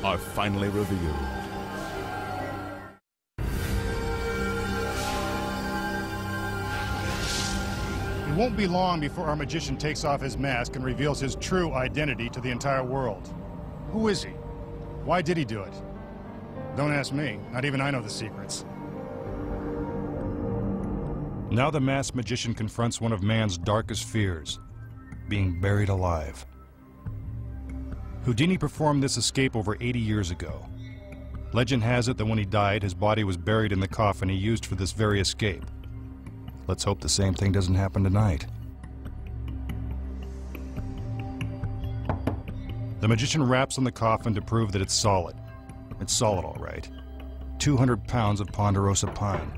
are finally revealed. It won't be long before our magician takes off his mask and reveals his true identity to the entire world. Who is he? Why did he do it? Don't ask me. Not even I know the secrets. Now the masked magician confronts one of man's darkest fears, being buried alive. Houdini performed this escape over 80 years ago. Legend has it that when he died, his body was buried in the coffin he used for this very escape. Let's hope the same thing doesn't happen tonight. The magician raps on the coffin to prove that it's solid. It's solid, all right. 200 pounds of ponderosa pine.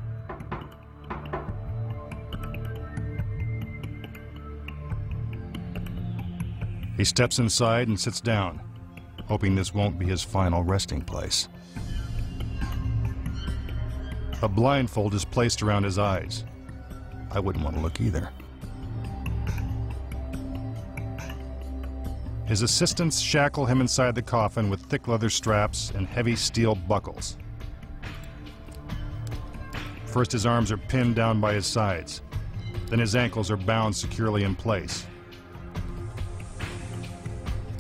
He steps inside and sits down, hoping this won't be his final resting place. A blindfold is placed around his eyes. I wouldn't want to look either. His assistants shackle him inside the coffin with thick leather straps and heavy steel buckles. First, his arms are pinned down by his sides. Then his ankles are bound securely in place.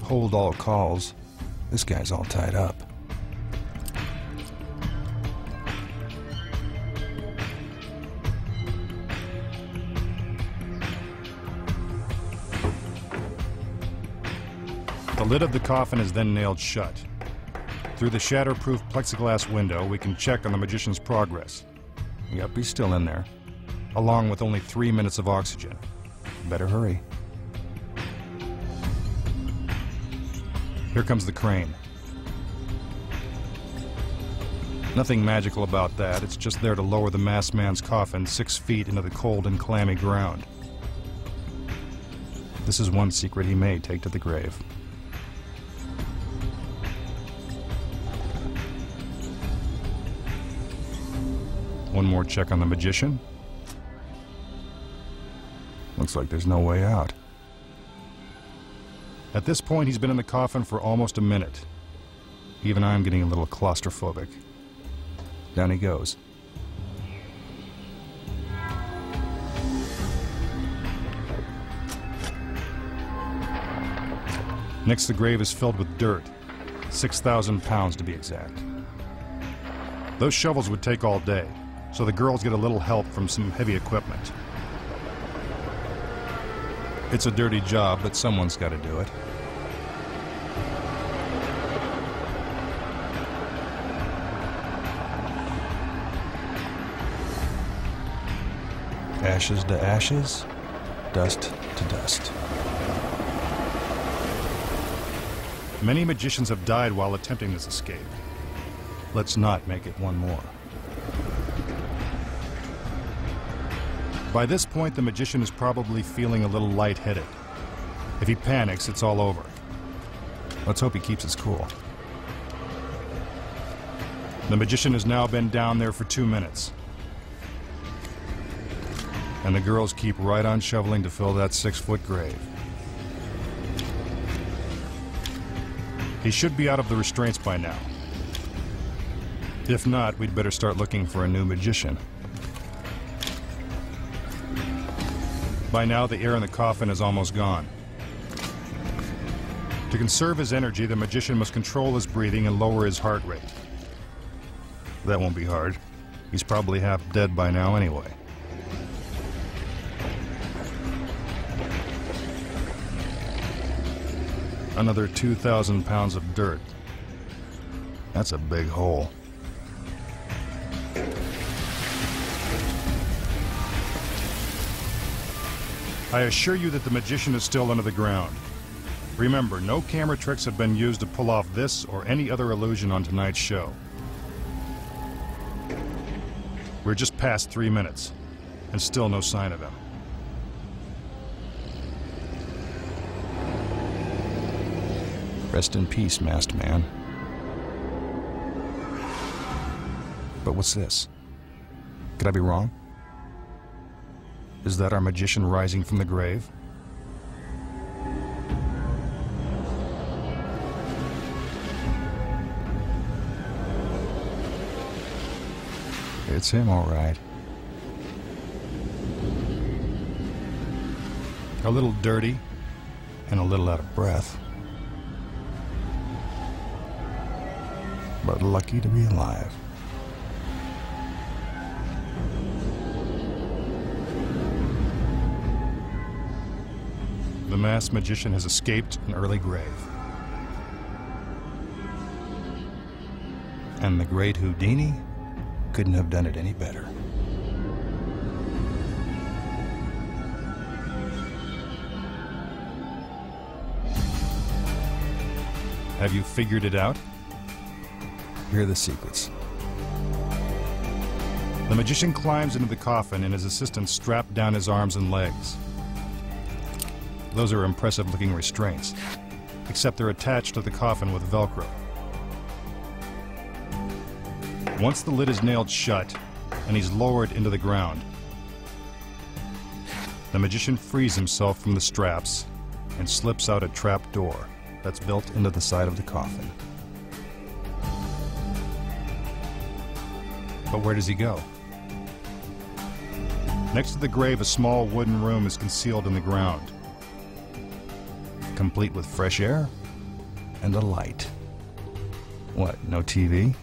Hold all calls. This guy's all tied up. The lid of the coffin is then nailed shut. Through the shatterproof plexiglass window, we can check on the magician's progress. Yep, he's still in there, along with only 3 minutes of oxygen. Better hurry. Here comes the crane. Nothing magical about that. It's just there to lower the masked man's coffin 6 feet into the cold and clammy ground. This is one secret he may take to the grave. One more check on the magician. Looks like there's no way out. At this point, he's been in the coffin for almost a minute. Even I'm getting a little claustrophobic. Down he goes. Next, the grave is filled with dirt. 6,000 pounds to be exact. Those shovels would take all day, so the girls get a little help from some heavy equipment. It's a dirty job, but someone's got to do it. Ashes to ashes, dust to dust. Many magicians have died while attempting this escape. Let's not make it one more. By this point, the magician is probably feeling a little lightheaded. If he panics, it's all over. Let's hope he keeps his cool. The magician has now been down there for 2 minutes. And the girls keep right on shoveling to fill that 6-foot grave. He should be out of the restraints by now. If not, we'd better start looking for a new magician. By now, the air in the coffin is almost gone. To conserve his energy, the magician must control his breathing and lower his heart rate. That won't be hard. He's probably half dead by now anyway. Another 2,000 pounds of dirt. That's a big hole. I assure you that the magician is still under the ground. Remember, no camera tricks have been used to pull off this or any other illusion on tonight's show. We're just past 3 minutes, and still no sign of him. Rest in peace, masked man. But what's this? Could I be wrong? Is that our magician rising from the grave? It's him, all right. A little dirty and a little out of breath. But lucky to be alive. The masked magician has escaped an early grave. And the great Houdini couldn't have done it any better. Have you figured it out? Here are the secrets. The magician climbs into the coffin and his assistants strap down his arms and legs. Those are impressive-looking restraints, except they're attached to the coffin with Velcro. Once the lid is nailed shut and he's lowered into the ground, the magician frees himself from the straps and slips out a trap door that's built into the side of the coffin. But where does he go? Next to the grave, a small wooden room is concealed in the ground, complete with fresh air and a light. What, no TV?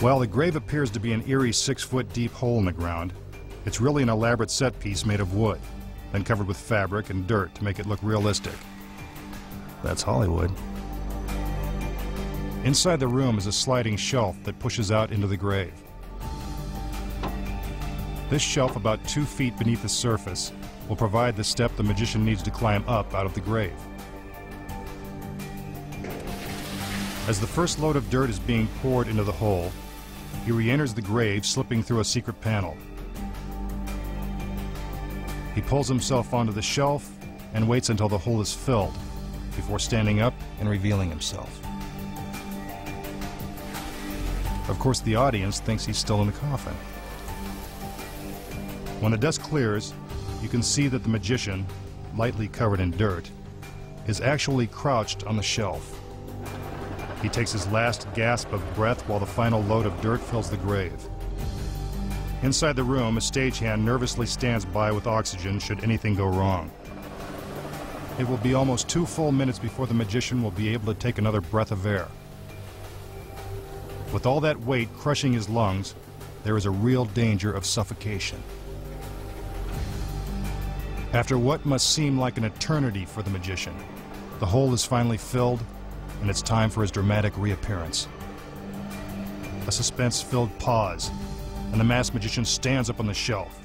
Well, the grave appears to be an eerie 6-foot deep hole in the ground. It's really an elaborate set piece made of wood, then covered with fabric and dirt to make it look realistic. That's Hollywood. Inside the room is a sliding shelf that pushes out into the grave. This shelf, about 2 feet beneath the surface, will provide the step the magician needs to climb up out of the grave. As the first load of dirt is being poured into the hole, he re-enters the grave, slipping through a secret panel. He pulls himself onto the shelf and waits until the hole is filled before standing up and revealing himself. Of course, the audience thinks he's still in the coffin. When the dust clears, you can see that the magician, lightly covered in dirt, is actually crouched on the shelf. He takes his last gasp of breath while the final load of dirt fills the grave. Inside the room, a stagehand nervously stands by with oxygen should anything go wrong. It will be almost 2 full minutes before the magician will be able to take another breath of air. With all that weight crushing his lungs, there is a real danger of suffocation. After what must seem like an eternity for the magician, the hole is finally filled, and it's time for his dramatic reappearance. A suspense-filled pause, and the masked magician stands up on the shelf.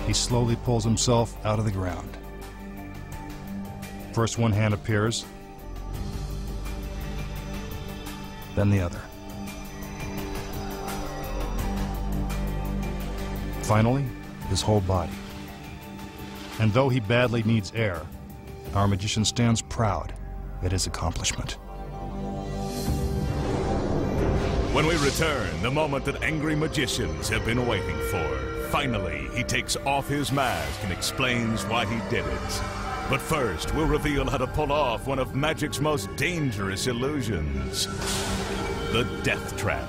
He slowly pulls himself out of the ground. First one hand appears, then the other. Finally, his whole body. And though he badly needs air, our magician stands proud at his accomplishment. When we return, the moment that angry magicians have been waiting for. Finally, he takes off his mask and explains why he did it. But first, we'll reveal how to pull off one of magic's most dangerous illusions, the death trap.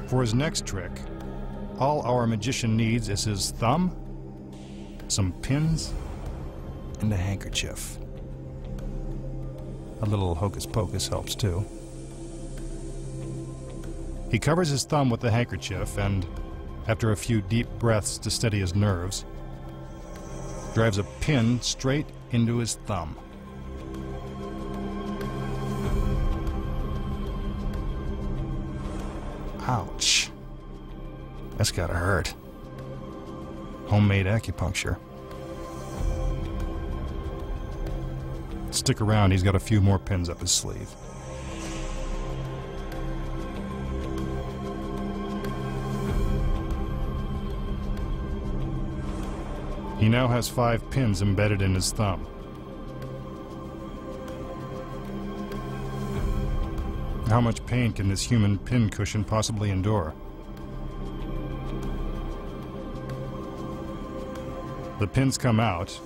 For his next trick, all our magician needs is his thumb, some pins, and a handkerchief. A little hocus pocus helps too. He covers his thumb with the handkerchief and, after a few deep breaths to steady his nerves, drives a pin straight into his thumb. Ouch. That's gotta hurt. Homemade acupuncture. Stick around, he's got a few more pins up his sleeve. He now has 5 pins embedded in his thumb. How much pain can this human pin cushion possibly endure? The pins come out.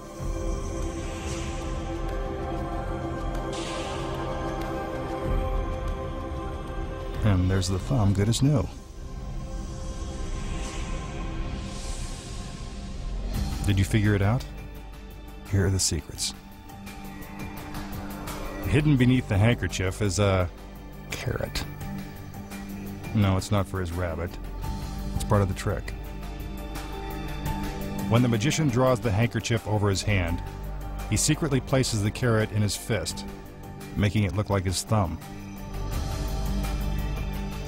And there's the thumb, good as new. Did you figure it out? Here are the secrets. Hidden beneath the handkerchief is a carrot. No, it's not for his rabbit. It's part of the trick. When the magician draws the handkerchief over his hand, he secretly places the carrot in his fist, making it look like his thumb.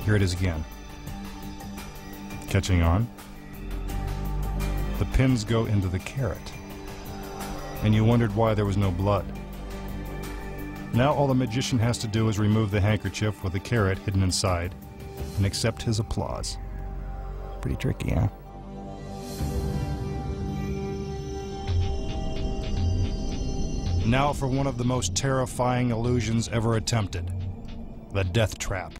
Here it is again. Catching on? The pins go into the carrot. And you wondered why there was no blood. Now all the magician has to do is remove the handkerchief with the carrot hidden inside and accept his applause. Pretty tricky, huh? Now for one of the most terrifying illusions ever attempted, the death trap.